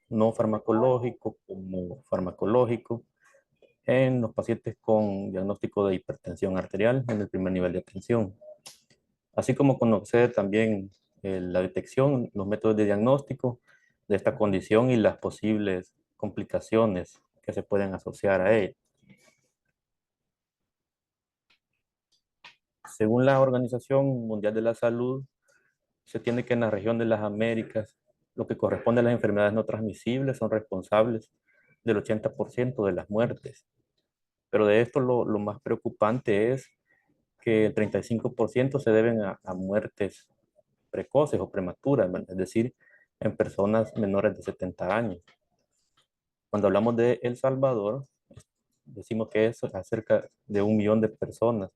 no farmacológico como farmacológico en los pacientes con diagnóstico de hipertensión arterial en el primer nivel de atención, así como conocer también la detección, los métodos de diagnóstico de esta condición y las posibles complicaciones que se pueden asociar a ella. Según la Organización Mundial de la Salud, se tiene que en la región de las Américas, lo que corresponde a las enfermedades no transmisibles son responsables del 80% de las muertes. Pero de esto lo más preocupante es que el 35% se deben a muertes precoces o prematuras, ¿verdad? Es decir, en personas menores de 70 años. Cuando hablamos de El Salvador, decimos que es acerca de 1 millón de personas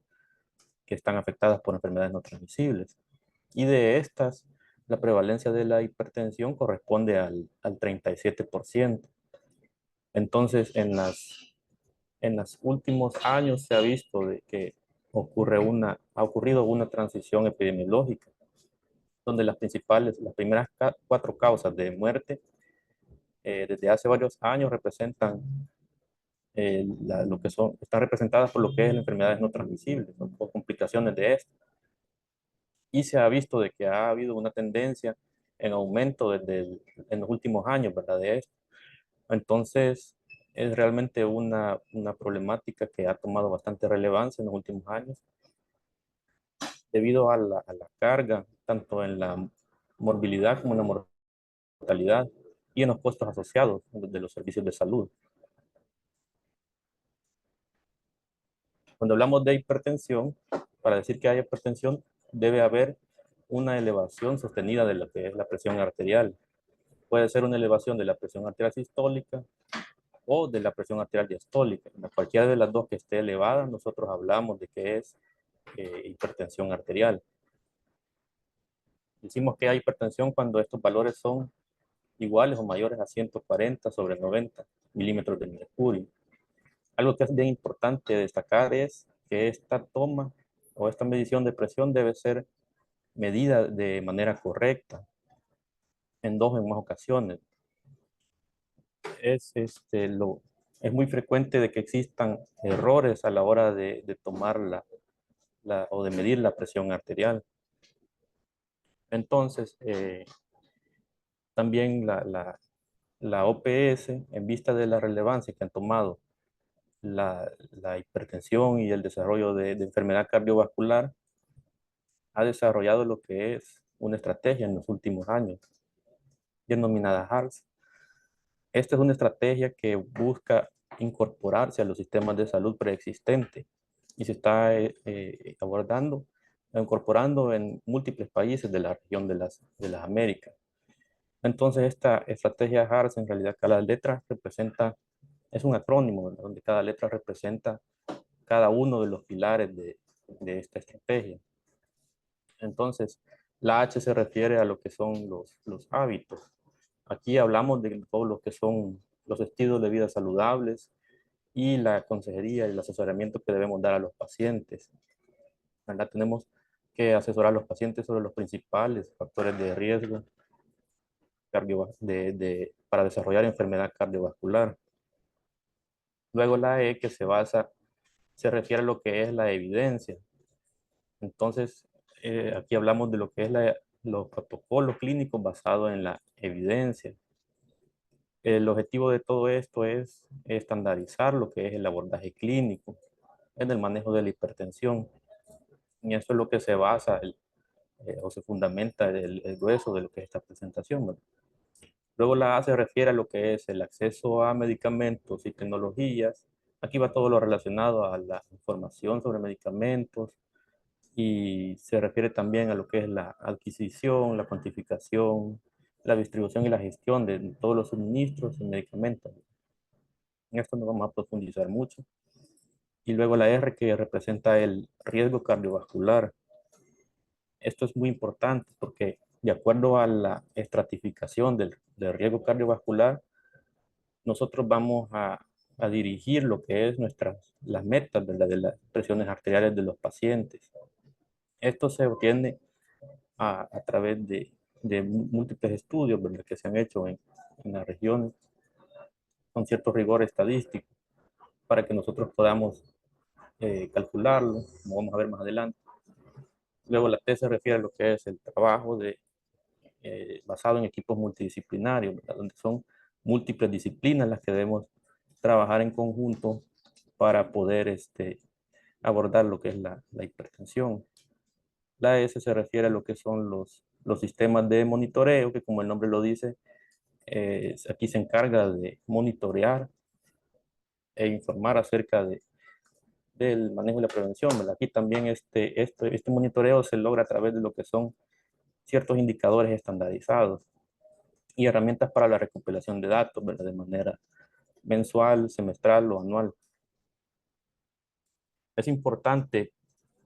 que están afectadas por enfermedades no transmisibles. Y de estas, la prevalencia de la hipertensión corresponde al 37%. Entonces, en los últimos años se ha visto de que ha ocurrido una transición epidemiológica, donde las primeras 4 causas de muerte desde hace varios años representan lo que están representadas por lo que es las enfermedades no transmisibles o complicaciones de esto. Y se ha visto de que ha habido una tendencia en aumento en los últimos años, ¿verdad? De esto. Entonces, es realmente una problemática que ha tomado bastante relevancia en los últimos años debido a la carga, tanto en la morbilidad como en la mortalidad y en los costos asociados de los servicios de salud. Cuando hablamos de hipertensión, para decir que hay hipertensión, debe haber una elevación sostenida de lo que es la presión arterial. Puede ser una elevación de la presión arterial sistólica o de la presión arterial diastólica. Cualquiera de las dos que esté elevada, nosotros hablamos de que es hipertensión arterial. Decimos que hay hipertensión cuando estos valores son iguales o mayores a 140/90 milímetros de mercurio. Algo que es bien importante destacar es que esta toma o esta medición de presión debe ser medida de manera correcta en dos o más ocasiones. Es, este, lo, es muy frecuente de que existan errores a la hora de tomar o de medir la presión arterial. Entonces, también la OPS, en vista de la relevancia que han tomado la hipertensión y el desarrollo de enfermedad cardiovascular, ha desarrollado lo que es una estrategia en los últimos años, denominada HARS. Esta es una estrategia que busca incorporarse a los sistemas de salud preexistentes y se está abordando, incorporando en múltiples países de la región de las Américas. Entonces, esta estrategia HARS, en realidad, cada letra es un acrónimo, ¿verdad? Donde cada letra representa cada uno de los pilares de esta estrategia. Entonces, la H se refiere a lo que son los hábitos. Aquí hablamos de todo lo que son los estilos de vida saludables y la consejería y el asesoramiento que debemos dar a los pacientes. ¿Verdad? Tenemos que asesorar a los pacientes sobre los principales factores de riesgo para desarrollar enfermedad cardiovascular. Luego la E, que se refiere a lo que es la evidencia. Entonces, aquí hablamos de lo que es los protocolos clínicos basados en la evidencia. El objetivo de todo esto es estandarizar lo que es el abordaje clínico en el manejo de la hipertensión. Y eso es lo que se basa o se fundamenta el grueso de lo que es esta presentación, ¿verdad? Luego la A se refiere a lo que es el acceso a medicamentos y tecnologías. Aquí va todo lo relacionado a la información sobre medicamentos y se refiere también a lo que es la adquisición, la cuantificación, la distribución y la gestión de todos los suministros y medicamentos. En esto no vamos a profundizar mucho. Y luego la R, que representa el riesgo cardiovascular. Esto es muy importante porque de acuerdo a la estratificación del riesgo cardiovascular, nosotros vamos a dirigir lo que es las metas, ¿verdad? De las presiones arteriales de los pacientes. Esto se obtiene a través de múltiples estudios, ¿verdad? Que se han hecho en las regiones con cierto rigor estadístico para que nosotros podamos calcularlo, como vamos a ver más adelante. Luego la T se refiere a lo que es el trabajo basado en equipos multidisciplinarios, ¿verdad? Donde son múltiples disciplinas las que debemos trabajar en conjunto para poder abordar lo que es la hipertensión. La S se refiere a lo que son los sistemas de monitoreo, que como el nombre lo dice, aquí se encarga de monitorear e informar acerca del manejo y la prevención, ¿verdad? Aquí también este monitoreo se logra a través de lo que son ciertos indicadores estandarizados y herramientas para la recopilación de datos, ¿verdad? De manera mensual, semestral o anual. Es importante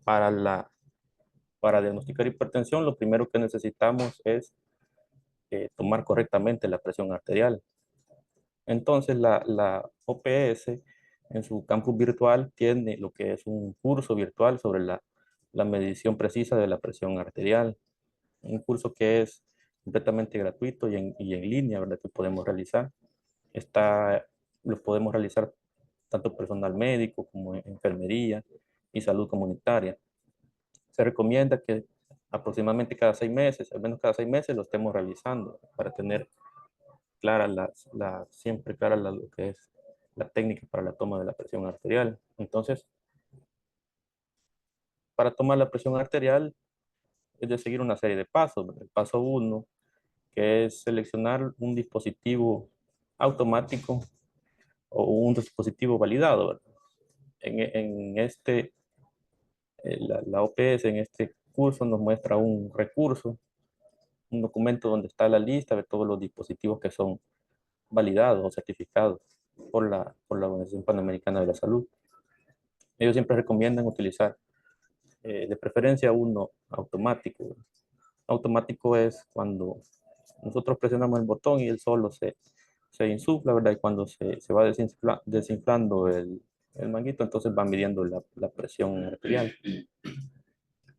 para para diagnosticar hipertensión, lo primero que necesitamos es tomar correctamente la presión arterial. Entonces, la OPS en su campus virtual tiene lo que es un curso virtual sobre la medición precisa de la presión arterial. Un curso que es completamente gratuito y en línea, ¿verdad? Que podemos realizar. Está, lo podemos realizar tanto personal médico como enfermería y salud comunitaria. Se recomienda que aproximadamente cada 6 meses, al menos cada 6 meses, lo estemos realizando para tener clara siempre clara lo que es la técnica para la toma de la presión arterial. Entonces, para tomar la presión arterial es de seguir una serie de pasos. El paso uno, que es seleccionar un dispositivo automático o un dispositivo validado, ¿verdad? La OPS en este curso nos muestra un recurso, un documento donde está la lista de todos los dispositivos que son validados o certificados por la Organización Panamericana de la Salud. Ellos siempre recomiendan utilizar de preferencia uno automático. Automático es cuando nosotros presionamos el botón y él solo se insufla, ¿verdad? Y cuando se va desinflando el manguito, entonces va midiendo la presión arterial.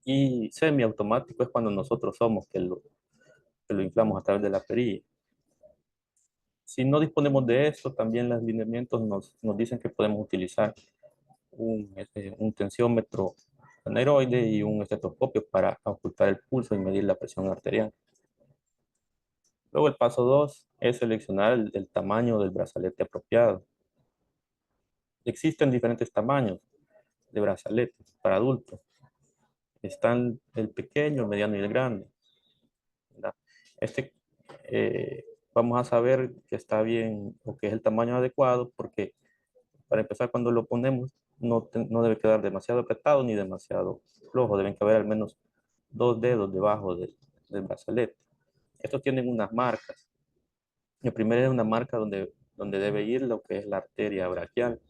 Y semiautomático es cuando nosotros somos que lo inflamos a través de la perilla. Si no disponemos de esto, también los lineamientos nos dicen que podemos utilizar un tensiómetro aneroide y un estetoscopio para ocultar el pulso y medir la presión arterial. Luego el paso 2 es seleccionar el tamaño del brazalete apropiado. Existen diferentes tamaños de brazalete para adultos. Están el pequeño, el mediano y el grande, ¿verdad? Este, vamos a saber que está bien o que es el tamaño adecuado porque para empezar cuando lo ponemos no debe quedar demasiado apretado ni demasiado flojo. Deben caber al menos 2 dedos debajo del brazalete. Estos tienen unas marcas. El primero es una marca donde debe ir lo que es la arteria braquial.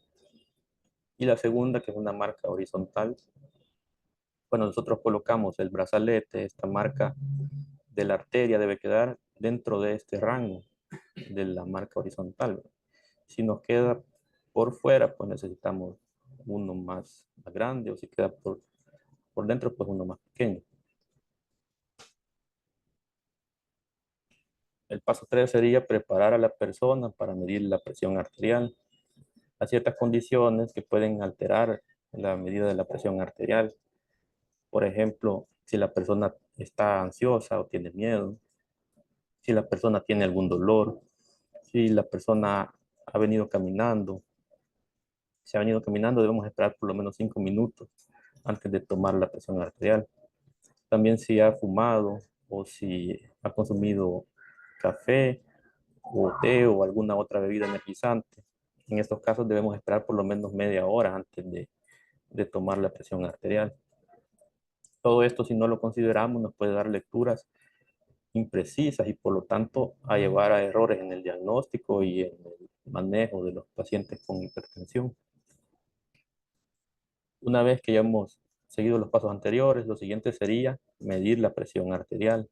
Y la segunda, que es una marca horizontal. Cuando nosotros colocamos el brazalete, esta marca de la arteria debe quedar dentro de este rango de la marca horizontal. Si nos queda por fuera, pues necesitamos uno más grande, o si queda por dentro, pues uno más pequeño. El paso 3 sería preparar a la persona para medir la presión arterial. Hay ciertas condiciones que pueden alterar la medida de la presión arterial. Por ejemplo, si la persona está ansiosa o tiene miedo, si la persona tiene algún dolor, si la persona ha venido caminando. Si ha venido caminando, debemos esperar por lo menos 5 minutos antes de tomar la presión arterial. También si ha fumado o si ha consumido café o té o alguna otra bebida energizante. En estos casos debemos esperar por lo menos media hora antes de tomar la presión arterial. Todo esto, si no lo consideramos, nos puede dar lecturas imprecisas y por lo tanto a llevar a errores en el diagnóstico y en el manejo de los pacientes con hipertensión. Una vez que ya hemos seguido los pasos anteriores, lo siguiente sería medir la presión arterial.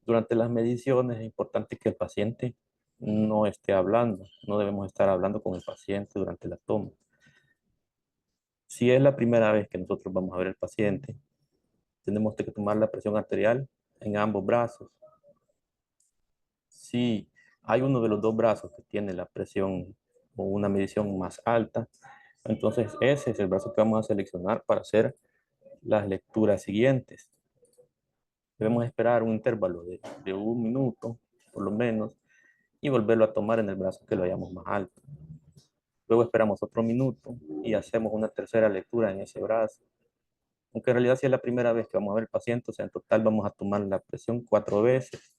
Durante las mediciones es importante que el paciente no esté hablando, no debemos estar hablando con el paciente durante la toma. Si es la primera vez que nosotros vamos a ver al paciente, tenemos que tomar la presión arterial en ambos brazos. Si hay uno de los dos brazos que tiene la presión o una medición más alta. Entonces ese es el brazo que vamos a seleccionar para hacer las lecturas siguientes. Debemos esperar un intervalo de 1 minuto, por lo menos, y volverlo a tomar en el brazo que lo hayamos más alto. Luego esperamos otro minuto y hacemos una tercera lectura en ese brazo. Aunque en realidad si es la primera vez que vamos a ver al paciente, o sea, en total vamos a tomar la presión 4 veces,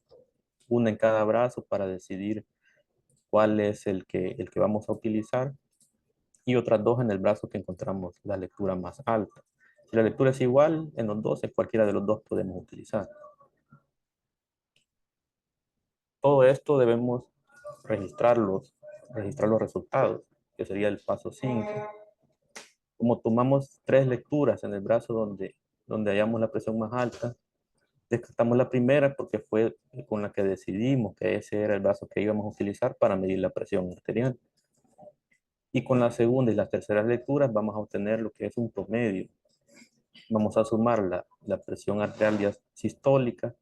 una en cada brazo para decidir cuál es el que vamos a utilizar y otras dos en el brazo que encontramos la lectura más alta. Si la lectura es igual en los dos, en cualquiera de los dos podemos utilizar. Todo esto debemos registrar los resultados, que sería el paso 5. Como tomamos 3 lecturas en el brazo donde hallamos la presión más alta, descartamos la primera porque fue con la que decidimos que ese era el brazo que íbamos a utilizar para medir la presión arterial. Y con la segunda y las terceras lecturas vamos a obtener lo que es un promedio. Vamos a sumar la presión arterial sistólica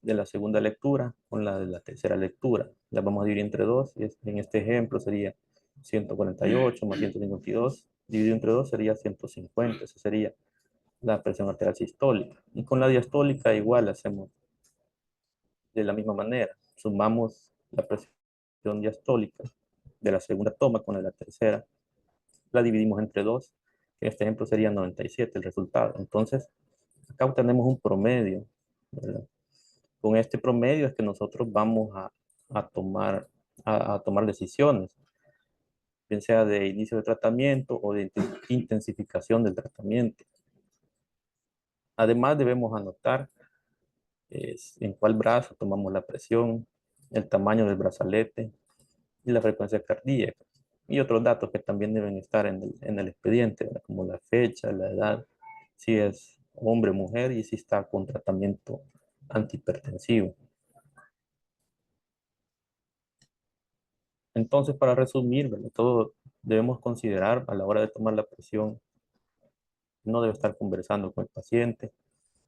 de la segunda lectura con la de la tercera lectura. Las vamos a dividir entre dos. Y en este ejemplo sería 148 más 152. Dividido entre 2 sería 150. Esa sería la presión arterial sistólica. Y con la diastólica igual hacemos de la misma manera. Sumamos la presión diastólica de la segunda toma con la de la tercera. La dividimos entre 2. En este ejemplo sería 97 el resultado. Entonces, acá obtenemos un promedio, ¿verdad? Con este promedio es que nosotros vamos a tomar decisiones, bien sea de inicio de tratamiento o de intensificación del tratamiento. Además, debemos anotar en cuál brazo tomamos la presión, el tamaño del brazalete y la frecuencia cardíaca. Y otros datos que también deben estar en el expediente, ¿verdad? Como la fecha, la edad, si es hombre o mujer y si está con tratamiento antihipertensivo. Entonces, para resumir, ¿verdad? Todo debemos considerar a la hora de tomar la presión, no debe estar conversando con el paciente,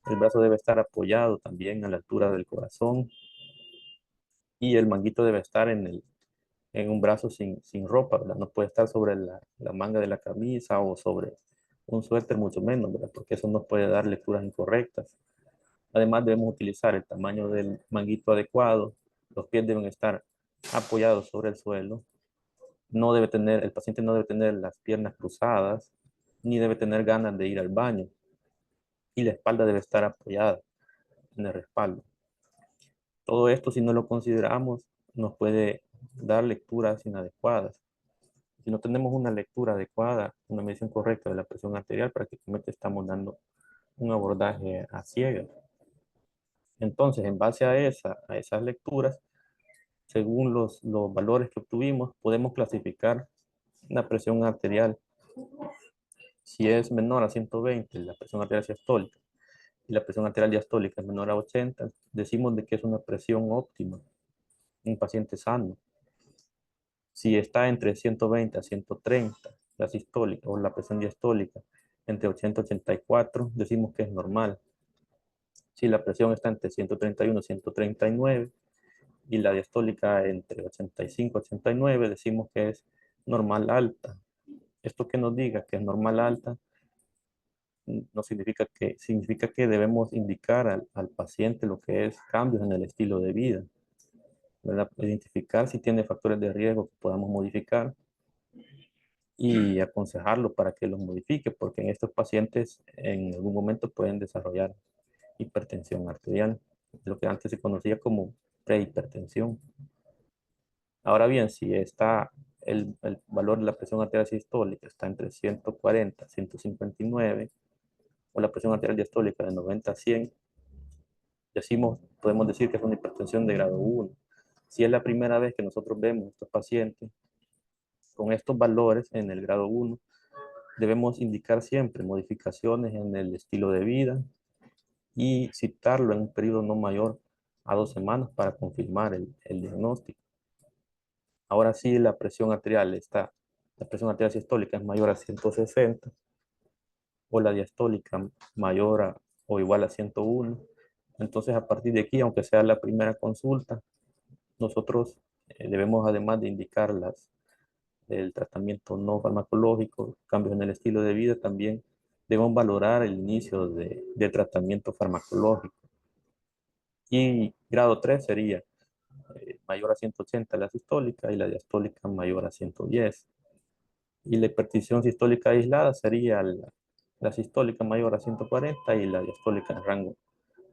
el brazo debe estar apoyado también a la altura del corazón y el manguito debe estar en un brazo sin ropa, ¿verdad? No puede estar sobre la manga de la camisa o sobre un suéter, mucho menos, ¿verdad? Porque eso nos puede dar lecturas incorrectas. Además, debemos utilizar el tamaño del manguito adecuado, los pies deben estar apoyados sobre el suelo. El paciente no debe tener las piernas cruzadas, ni debe tener ganas de ir al baño. Y la espalda debe estar apoyada en el respaldo. Todo esto, si no lo consideramos, nos puede dar lecturas inadecuadas. Si no tenemos una lectura adecuada, una medición correcta de la presión arterial, prácticamente estamos dando un abordaje a ciegas. Entonces, en base a esas lecturas, según los valores que obtuvimos, podemos clasificar la presión arterial. Si es menor a 120, la presión arterial sistólica, y la presión arterial diastólica es menor a 80, decimos de que es una presión óptima en un paciente sano. Si está entre 120 a 130, la sistólica o la presión diastólica, entre 80 y 84, decimos que es normal. Si la presión está entre 131 y 139 y la diastólica entre 85 y 89, decimos que es normal alta. Esto que nos diga que es normal alta no significa que debemos indicar al paciente lo que es cambios en el estilo de vida, ¿verdad? Identificar si tiene factores de riesgo que podamos modificar y aconsejarlo para que los modifique, porque en estos pacientes en algún momento pueden desarrollar hipertensión arterial, lo que antes se conocía como prehipertensión. Ahora bien, si está el valor de la presión arterial sistólica está entre 140 y 159, o la presión arterial diastólica de 90 a 100, podemos decir que es una hipertensión de grado 1. Si es la primera vez que nosotros vemos a estos pacientes con estos valores en el grado 1, debemos indicar siempre modificaciones en el estilo de vida y citarlo en un periodo no mayor a 2 semanas para confirmar el diagnóstico. Ahora sí, la presión arterial sistólica es mayor a 160 o la diastólica mayor o igual a 101. Entonces, a partir de aquí, aunque sea la primera consulta, nosotros Debemos, además de indicar el tratamiento no farmacológico, cambios en el estilo de vida, también debemos valorar el inicio del tratamiento farmacológico. Y grado 3 sería mayor a 180 la sistólica y la diastólica mayor a 110. Y la hipertensión sistólica aislada sería la sistólica mayor a 140 y la diastólica en rango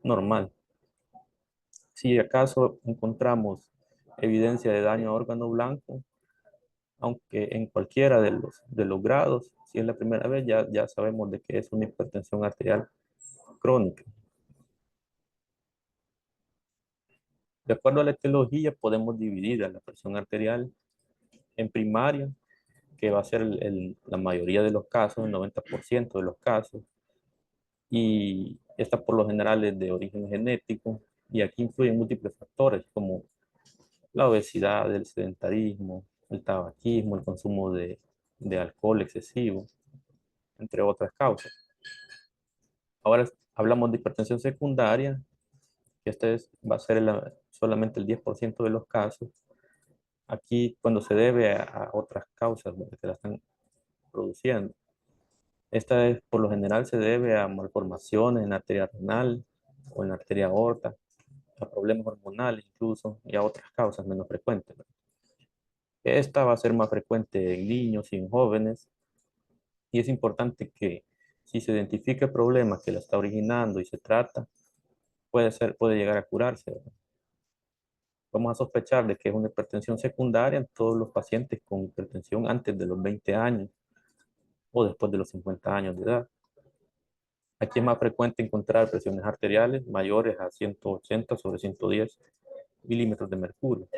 normal. Si acaso encontramos evidencia de daño a órgano blanco, aunque en cualquiera de los grados, si es la primera vez, ya sabemos de que es una hipertensión arterial crónica. De acuerdo a la etiología, podemos dividir a la presión arterial en primaria, que va a ser la mayoría de los casos, el 90% de los casos, y esta por lo general es de origen genético, y aquí influyen múltiples factores como la obesidad, el sedentarismo, el tabaquismo, el consumo de alcohol excesivo, entre otras causas. Ahora hablamos de hipertensión secundaria, que va a ser solamente el 10% de los casos. Aquí, cuando se debe a otras causas, ¿verdad?, que la están produciendo. Esta por lo general se debe a malformaciones en la arteria renal o en la arteria aorta, a problemas hormonales incluso y a otras causas menos frecuentes, ¿verdad? Esta va a ser más frecuente en niños y en jóvenes, y es importante que si se identifica el problema que la está originando y se trata, puede llegar a curarse, ¿verdad? Vamos a sospechar de que es una hipertensión secundaria en todos los pacientes con hipertensión antes de los 20 años o después de los 50 años de edad. Aquí es más frecuente encontrar presiones arteriales mayores a 180 sobre 110 milímetros de mercurio.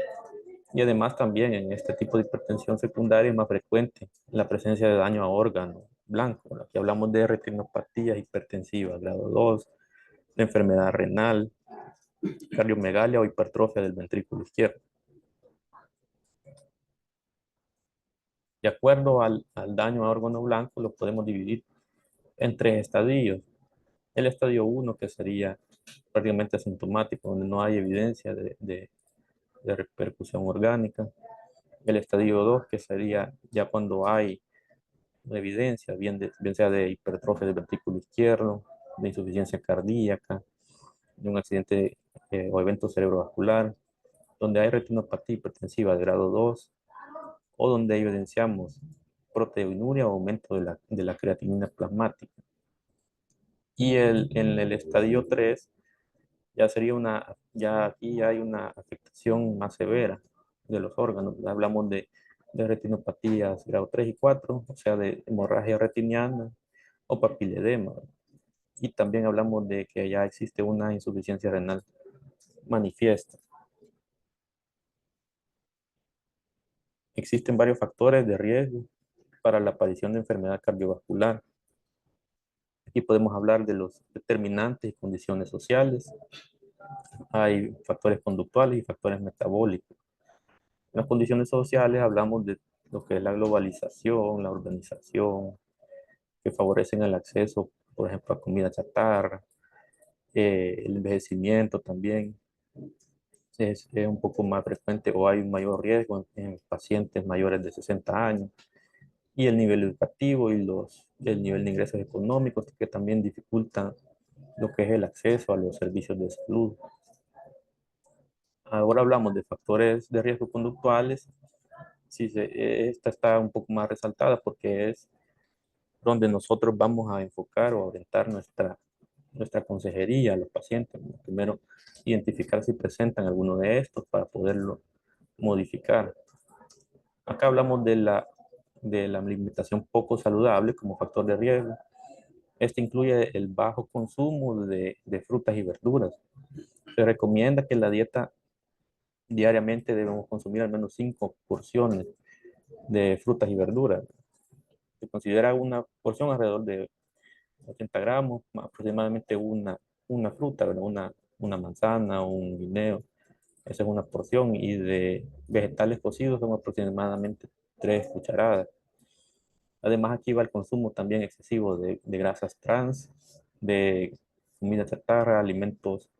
Y además también en este tipo de hipertensión secundaria es más frecuente la presencia de daño a órgano blanco. Aquí hablamos de retinopatía hipertensiva grado 2, de enfermedad renal, cardiomegalia o hipertrofia del ventrículo izquierdo. De acuerdo al daño a órgano blanco, lo podemos dividir en tres estadios. El estadio 1, que sería prácticamente asintomático, donde no hay evidencia de repercusión orgánica. El estadio 2, que sería ya cuando hay evidencia, bien sea de hipertrofia del ventrículo izquierdo, de insuficiencia cardíaca, de un accidente o evento cerebrovascular, donde hay retinopatía hipertensiva de grado 2, o donde evidenciamos proteinuria o aumento de la creatinina plasmática. Y en el estadio 3 ya aquí hay una afectación más severa de los órganos. Hablamos de retinopatías grado 3 y 4, o sea, de hemorragia retiniana o papiledema. Y también hablamos de que ya existe una insuficiencia renal manifiesta. Existen varios factores de riesgo para la aparición de enfermedad cardiovascular. Aquí podemos hablar de los determinantes y condiciones sociales. Hay factores conductuales y factores metabólicos. En las condiciones sociales hablamos de lo que es la globalización, la urbanización, que favorecen el acceso, por ejemplo, a comida chatarra, el envejecimiento también es un poco más frecuente o hay un mayor riesgo en pacientes mayores de 60 años, y el nivel educativo y el nivel de ingresos económicos que también dificultan lo que es el acceso a los servicios de salud. Ahora hablamos de factores de riesgo conductuales. Sí, esta está un poco más resaltada porque es donde nosotros vamos a enfocar o orientar nuestra consejería a los pacientes. Primero, identificar si presentan alguno de estos para poderlo modificar. Acá hablamos de la alimentación poco saludable como factor de riesgo. Este incluye el bajo consumo de frutas y verduras. Se recomienda que en la dieta diariamente debemos consumir al menos 5 porciones de frutas y verduras. Se considera una porción alrededor de 80 gramos, aproximadamente una fruta, ¿verdad? Una manzana o un guineo. Esa es una porción. Y de vegetales cocidos son aproximadamente 3 cucharadas. Además, aquí va el consumo también excesivo de grasas trans, de comida chatarra, alimentos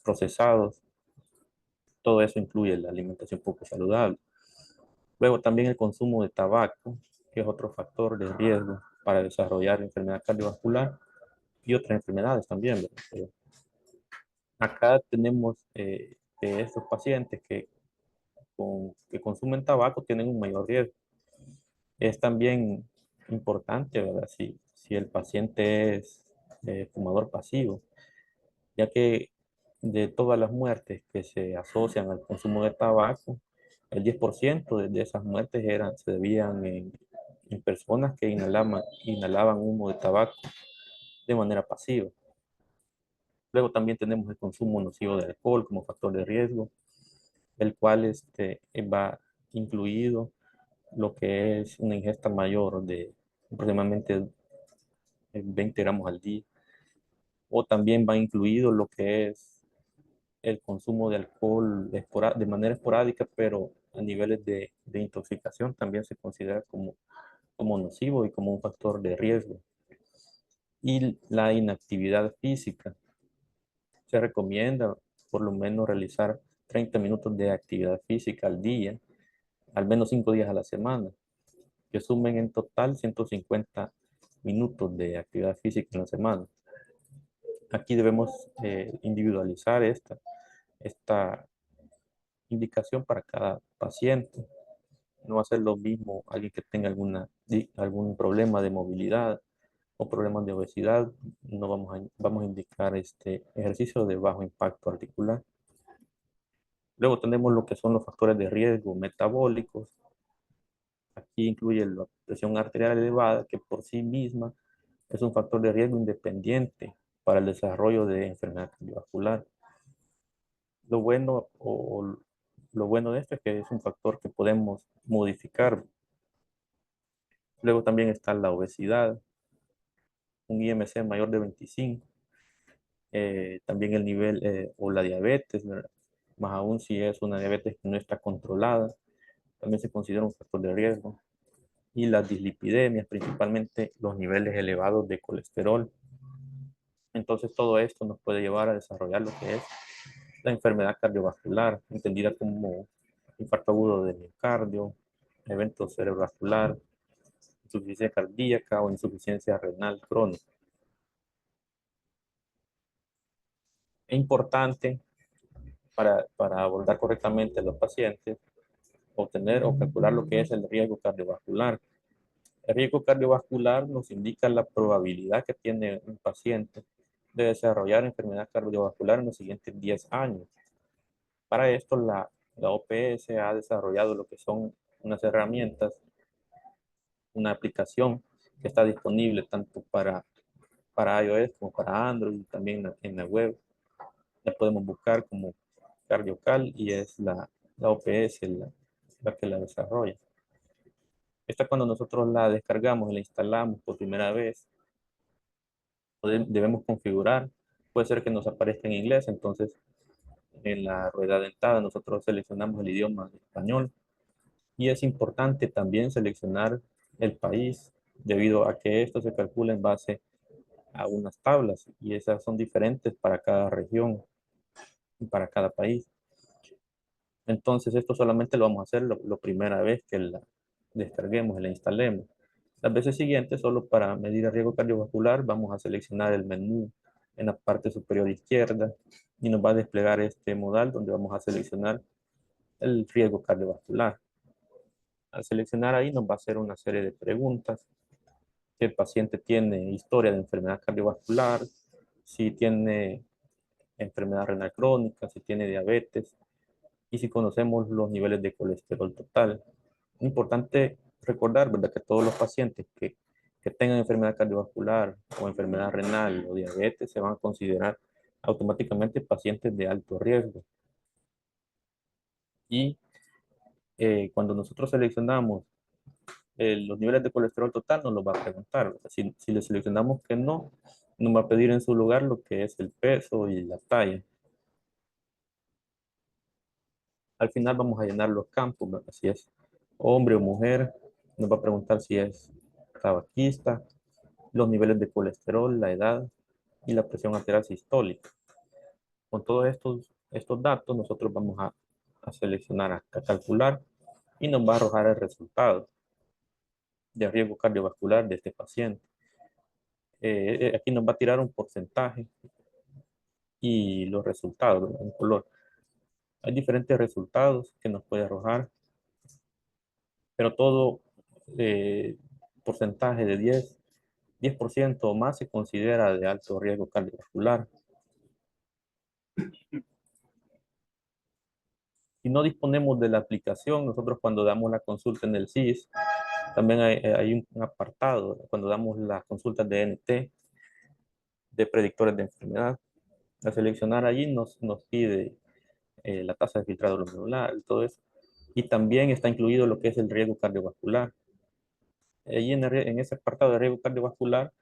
procesados. Todo eso incluye la alimentación poco saludable. Luego también el consumo de tabaco, que es otro factor de riesgo para desarrollar enfermedad cardiovascular y otras enfermedades también, ¿verdad? Pero acá tenemos que estos pacientes que consumen tabaco tienen un mayor riesgo. Es también importante, ¿verdad? Si el paciente es fumador pasivo, ya que de todas las muertes que se asocian al consumo de tabaco, el 10% de esas muertes se debían en personas que inhalaban humo de tabaco de manera pasiva. Luego también tenemos el consumo nocivo de alcohol como factor de riesgo, el cual va incluido lo que es una ingesta mayor de aproximadamente 20 gramos al día, o también va incluido lo que es el consumo de alcohol de manera esporádica, pero a niveles de intoxicación también se considera como nocivo y como un factor de riesgo. Y la inactividad física. Se recomienda por lo menos realizar 30 minutos de actividad física al día, al menos 5 días a la semana, que sumen en total 150 minutos de actividad física en la semana. Aquí debemos individualizar esta indicación para cada paciente. No va a ser lo mismo alguien que tenga algún problema de movilidad o problemas de obesidad. No vamos a indicar este ejercicio de bajo impacto articular. Luego tenemos lo que son los factores de riesgo metabólicos. Aquí incluye la presión arterial elevada, que por sí misma es un factor de riesgo independiente para el desarrollo de enfermedad cardiovascular. Lo bueno, lo bueno de esto es que es un factor que podemos modificar. Luego también está la obesidad, un IMC mayor de 25, también el nivel o la diabetes, ¿verdad? Más aún si es una diabetes que no está controlada, también se considera un factor de riesgo. Y las dislipidemias, principalmente los niveles elevados de colesterol. Entonces todo esto nos puede llevar a desarrollar lo que es la enfermedad cardiovascular, entendida como infarto agudo de miocardio, evento cerebrovascular, insuficiencia cardíaca o insuficiencia renal crónica. Es importante para abordar correctamente a los pacientes obtener o calcular lo que es el riesgo cardiovascular. El riesgo cardiovascular nos indica la probabilidad que tiene un paciente de desarrollar enfermedad cardiovascular en los siguientes 10 años. Para esto, la OPS ha desarrollado lo que son unas herramientas, una aplicación que está disponible tanto para iOS como para Android y también en la web. La podemos buscar como Cardiocal y es la OPS la que la desarrolla. Esta cuando nosotros la descargamos y la instalamos por primera vez, debemos configurar. Puede ser que nos aparezca en inglés, entonces en la rueda dentada nosotros seleccionamos el idioma español y es importante también seleccionar el país debido a que esto se calcula en base a unas tablas y esas son diferentes para cada región y para cada país. Entonces esto solamente lo vamos a hacer la primera vez que la descarguemos y la instalemos. Las veces siguientes, solo para medir el riesgo cardiovascular, vamos a seleccionar el menú en la parte superior izquierda y nos va a desplegar este modal donde vamos a seleccionar el riesgo cardiovascular. Al seleccionar ahí nos va a hacer una serie de preguntas. Si el paciente tiene historia de enfermedad cardiovascular, si tiene enfermedad renal crónica, si tiene diabetes y si conocemos los niveles de colesterol total. Es importante recordar, ¿verdad?, que todos los pacientes que tengan enfermedad cardiovascular o enfermedad renal o diabetes se van a considerar automáticamente pacientes de alto riesgo. Y cuando nosotros seleccionamos los niveles de colesterol total, nos lo va a preguntar. Si le seleccionamos que no, nos va a pedir en su lugar lo que es el peso y la talla. Al final vamos a llenar los campos, ¿verdad? Si es hombre o mujer, nos va a preguntar si es tabaquista, los niveles de colesterol, la edad y la presión arterial sistólica. Con todos estos datos, nosotros vamos a seleccionar, a calcular y nos va a arrojar el resultado de riesgo cardiovascular de este paciente. Aquí nos va a tirar un porcentaje y los resultados, ¿verdad? En color. Hay diferentes resultados que nos puede arrojar, pero todo porcentaje de 10% o más se considera de alto riesgo cardiovascular. Si no disponemos de la aplicación, nosotros cuando damos la consulta en el CIS, también hay un apartado, cuando damos las consultas de NT, de predictores de enfermedad. Al seleccionar allí nos pide la tasa de filtrado glomerular, todo eso. Y también está incluido lo que es el riesgo cardiovascular. Allí en ese apartado de riesgo cardiovascular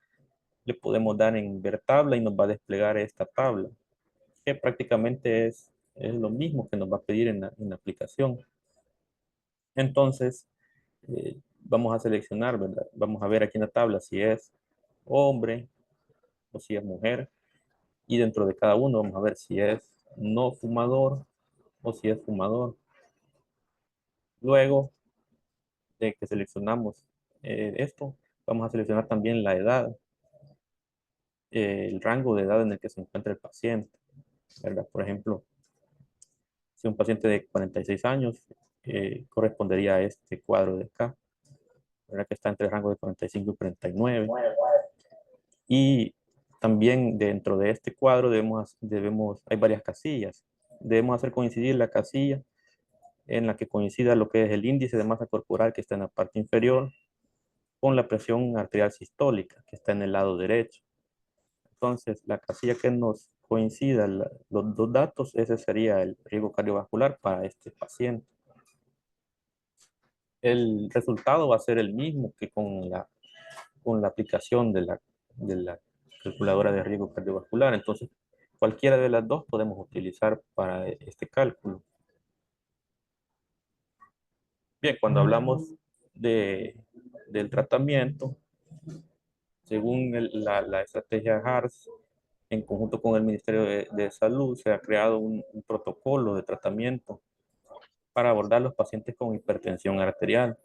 le podemos dar en ver tabla y nos va a desplegar esta tabla, que prácticamente es lo mismo que nos va a pedir en la aplicación. Entonces, vamos a seleccionar, ¿verdad? Vamos a ver aquí en la tabla si es hombre o si es mujer. Y dentro de cada uno vamos a ver si es no fumador o si es fumador. Luego de que seleccionamos esto, vamos a seleccionar también la edad, el rango de edad en el que se encuentra el paciente, ¿verdad? Por ejemplo, si un paciente de 46 años correspondería a este cuadro de acá, ¿verdad? Que está entre el rango de 45 y 49. Y también dentro de este cuadro hay varias casillas. Debemos hacer coincidir la casilla en la que coincida lo que es el índice de masa corporal que está en la parte inferior con la presión arterial sistólica que está en el lado derecho. Entonces, la casilla que nos coincida los dos datos, ese sería el riesgo cardiovascular para este paciente. El resultado va a ser el mismo que con la aplicación de la calculadora de riesgo cardiovascular. Entonces, cualquiera de las dos podemos utilizar para este cálculo. Bien, cuando hablamos del tratamiento, según la estrategia HARS, en conjunto con el Ministerio de Salud, se ha creado un protocolo de tratamiento para abordar los pacientes con hipertensión arterial.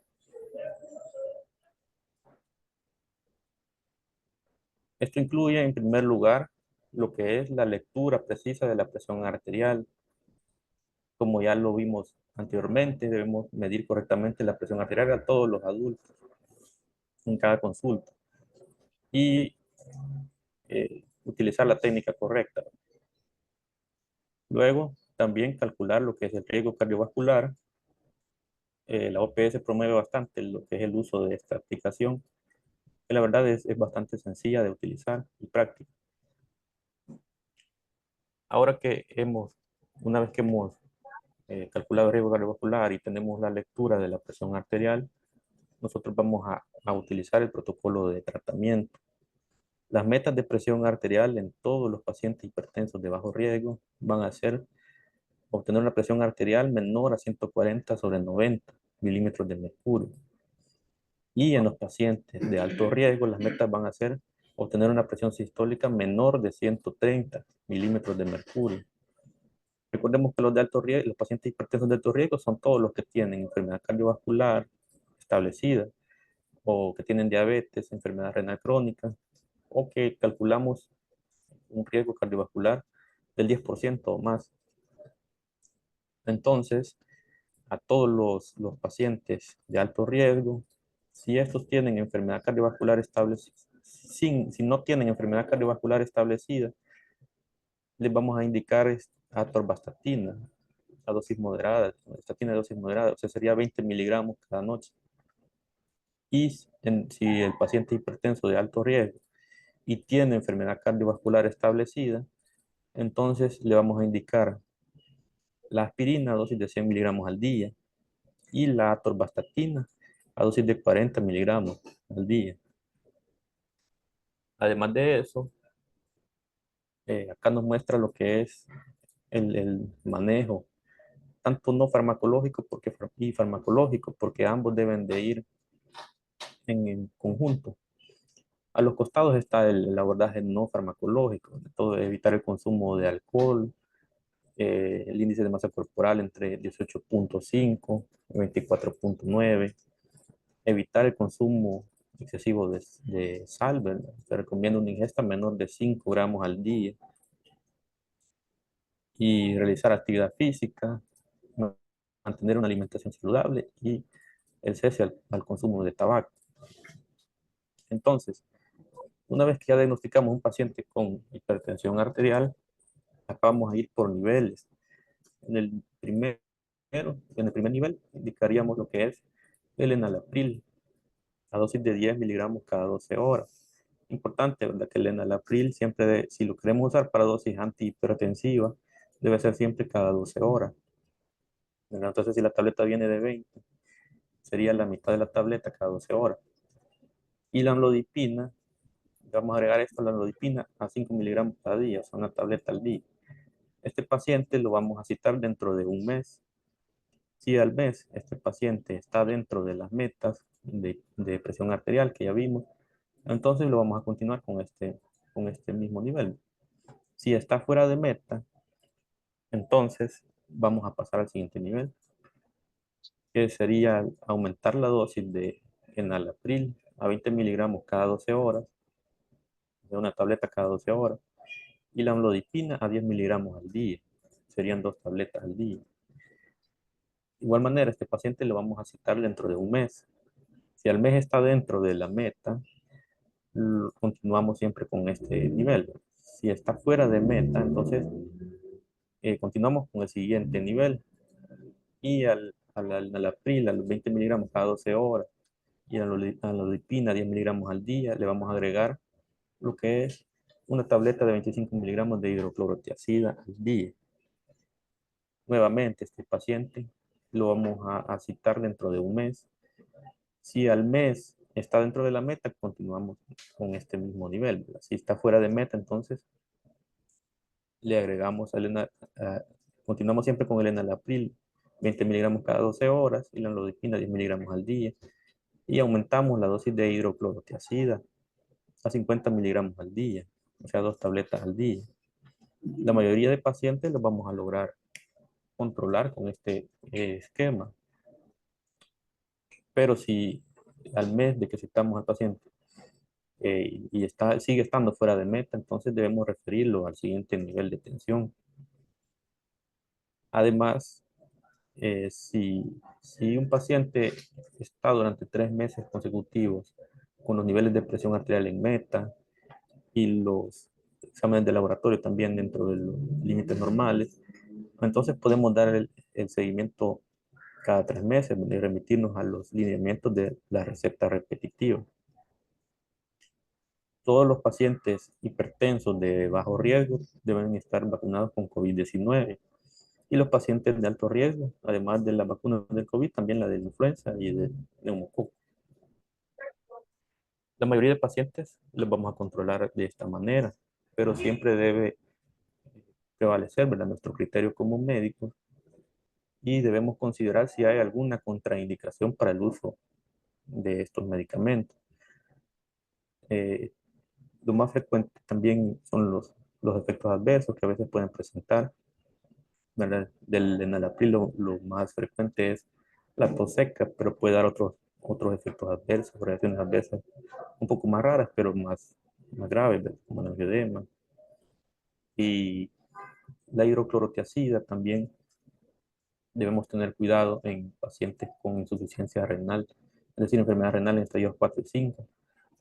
Esto incluye, en primer lugar, lo que es la lectura precisa de la presión arterial. Como ya lo vimos anteriormente, debemos medir correctamente la presión arterial a todos los adultos en cada consulta y utilizar la técnica correcta. Luego, también calcular lo que es el riesgo cardiovascular. La OPS promueve bastante lo que es el uso de esta aplicación, que la verdad es bastante sencilla de utilizar y práctica. Ahora una vez que hemos calculado el riesgo cardiovascular y tenemos la lectura de la presión arterial, nosotros vamos a utilizar el protocolo de tratamiento. Las metas de presión arterial en todos los pacientes hipertensos de bajo riesgo van a ser obtener una presión arterial menor a 140 sobre 90 milímetros de mercurio. Y en los pacientes de alto riesgo, las metas van a ser obtener una presión sistólica menor de 130 milímetros de mercurio. Recordemos que los de alto riesgo, los pacientes hipertensos de alto riesgo son todos los que tienen enfermedad cardiovascular establecida o que tienen diabetes, enfermedad renal crónica o que calculamos un riesgo cardiovascular del 10% o más. Entonces, a todos los pacientes de alto riesgo, si estos tienen enfermedad cardiovascular establecida, si no tienen enfermedad cardiovascular establecida, les vamos a indicar atorvastatina a dosis moderada, estatina de dosis moderada, o sea, sería 20 miligramos cada noche. Y si el paciente hipertenso de alto riesgo y tiene enfermedad cardiovascular establecida, entonces le vamos a indicar la aspirina a dosis de 100 miligramos al día y la atorvastatina a dosis de 40 miligramos al día. Además de eso, acá nos muestra lo que es el manejo, tanto no farmacológico y farmacológico, porque ambos deben de ir en conjunto. A los costados está el abordaje no farmacológico, de todo evitar el consumo de alcohol, el índice de masa corporal entre 18,5 y 24,9. Evitar el consumo excesivo de sal, ¿verdad? Se recomienda una ingesta menor de 5 gramos al día y realizar actividad física, mantener una alimentación saludable y el cese al consumo de tabaco. Entonces, una vez que ya diagnosticamos un paciente con hipertensión arterial, acá vamos a ir por niveles. En el primero, en el primer nivel, indicaríamos lo que es el enalapril, a dosis de 10 miligramos cada 12 horas. Importante, ¿verdad? Que el enalapril siempre, si lo queremos usar para dosis antihipertensiva, debe ser siempre cada 12 horas, ¿verdad? Entonces, si la tableta viene de 20, sería la mitad de la tableta cada 12 horas. Y la amlodipina, vamos a agregar esto, la amlodipina, a 5 miligramos cada día, o sea, una tableta al día. Este paciente lo vamos a citar dentro de un mes. Si al mes este paciente está dentro de las metas de presión arterial que ya vimos, entonces lo vamos a continuar con este mismo nivel. Si está fuera de meta, entonces vamos a pasar al siguiente nivel, que sería aumentar la dosis de enalapril a 20 miligramos cada 12 horas, de una tableta cada 12 horas, y la amlodipina a 10 miligramos al día. Serían 2 tabletas al día. De igual manera, este paciente lo vamos a citar dentro de un mes. Si al mes está dentro de la meta, continuamos siempre con este nivel. Si está fuera de meta, entonces continuamos con el siguiente nivel. Y al april, a los 20 miligramos cada 12 horas, y a la lodipina 10 miligramos al día, le vamos a agregar lo que es una tableta de 25 miligramos de hidroclorotiazida al día. Nuevamente, este paciente lo vamos a citar dentro de un mes. Si al mes está dentro de la meta, continuamos con este mismo nivel, ¿verdad? Si está fuera de meta, entonces le agregamos continuamos siempre con el enalapril, 20 miligramos cada 12 horas, y la amlodipina 10 miligramos al día. Y aumentamos la dosis de hidroclorotiazida a 50 miligramos al día, o sea, 2 tabletas al día. La mayoría de pacientes los vamos a lograr controlar con este esquema, pero si al mes de que citamos al paciente sigue estando fuera de meta, entonces debemos referirlo al siguiente nivel de tensión. Además, si un paciente está durante 3 meses consecutivos con los niveles de presión arterial en meta y los exámenes de laboratorio también dentro de los límites normales, entonces podemos dar el seguimiento cada 3 meses y remitirnos a los lineamientos de la receta repetitiva. Todos los pacientes hipertensos de bajo riesgo deben estar vacunados con COVID-19 y los pacientes de alto riesgo, además de la vacuna del COVID, también la de la influenza y del neumococo. La mayoría de pacientes los vamos a controlar de esta manera, pero siempre debe prevalecer, ¿verdad?, nuestro criterio como médicos, y debemos considerar si hay alguna contraindicación para el uso de estos medicamentos. Eh, lo más frecuente también son los efectos adversos que a veces pueden presentar, ¿verdad? Del enalapril lo más frecuente es la tos seca, pero puede dar otros efectos adversos, reacciones adversas un poco más raras, pero más graves, ¿verdad?, como el angioedema. Y la hidroclorotiazida también debemos tener cuidado en pacientes con insuficiencia renal, es decir, enfermedad renal en estadios 4 y 5,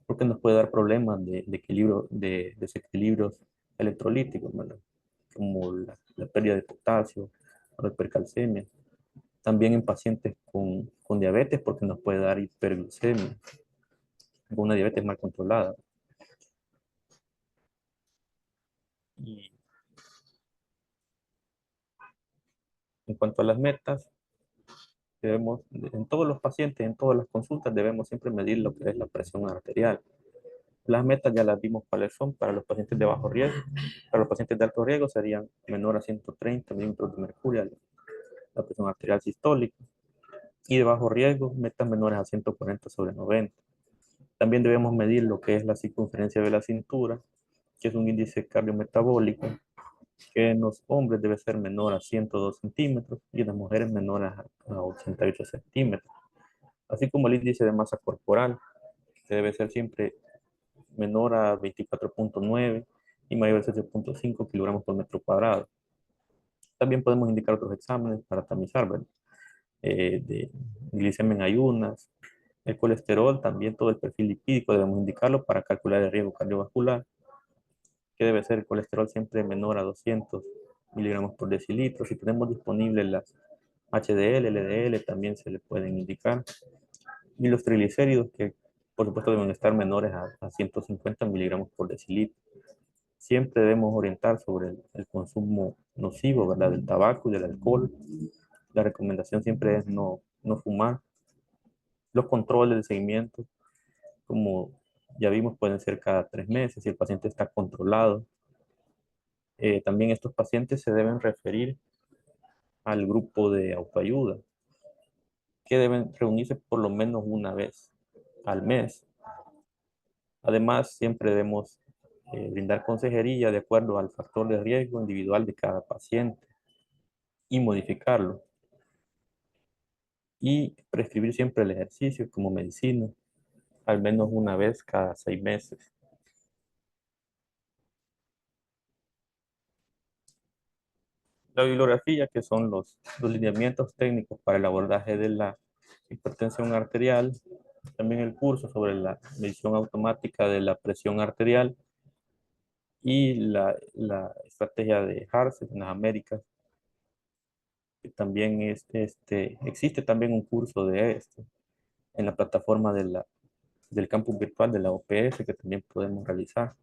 porque nos puede dar problemas de equilibrio, de desequilibrios electrolíticos, ¿verdad?, como la pérdida de potasio o la hipercalcemia. También en pacientes con diabetes, porque nos puede dar hiperglucemia, con una diabetes mal controlada. Y en cuanto a las metas, en todos los pacientes, en todas las consultas, debemos siempre medir lo que es la presión arterial. Las metas ya las vimos cuáles son para los pacientes de bajo riesgo. Para los pacientes de alto riesgo serían menor a 130 milímetros de mercurio, la presión arterial sistólica. Y de bajo riesgo, metas menores a 140/90. También debemos medir lo que es la circunferencia de la cintura, que es un índice cardiometabólico, que en los hombres debe ser menor a 102 centímetros y en las mujeres menor a 88 centímetros, así como el índice de masa corporal, que debe ser siempre menor a 24,9 y mayor a 7,5 kilogramos por metro cuadrado. También podemos indicar otros exámenes para tamizar, ¿verdad? De glicemia en ayunas, el colesterol, también todo el perfil lipídico debemos indicarlo para calcular el riesgo cardiovascular, que debe ser el colesterol siempre menor a 200 miligramos por decilitro. Si tenemos disponibles las HDL, LDL, también se le pueden indicar. Y los triglicéridos, que por supuesto deben estar menores a 150 miligramos por decilitro. Siempre debemos orientar sobre el consumo nocivo, ¿verdad? Del tabaco y del alcohol. La recomendación siempre es no fumar. Los controles de seguimiento, como ya vimos, pueden ser cada 3 meses si el paciente está controlado. También estos pacientes se deben referir al grupo de autoayuda, que deben reunirse por lo menos una vez al mes. Además, siempre debemos brindar consejería de acuerdo al factor de riesgo individual de cada paciente y modificarlo. Y prescribir siempre el ejercicio como medicina, al menos una vez cada 6 meses. La bibliografía, que son los lineamientos técnicos para el abordaje de la hipertensión arterial, también el curso sobre la medición automática de la presión arterial y la estrategia de Hartz en las Américas. Que también existe también un curso de esto en la plataforma del campus virtual de la OPS que también podemos realizar.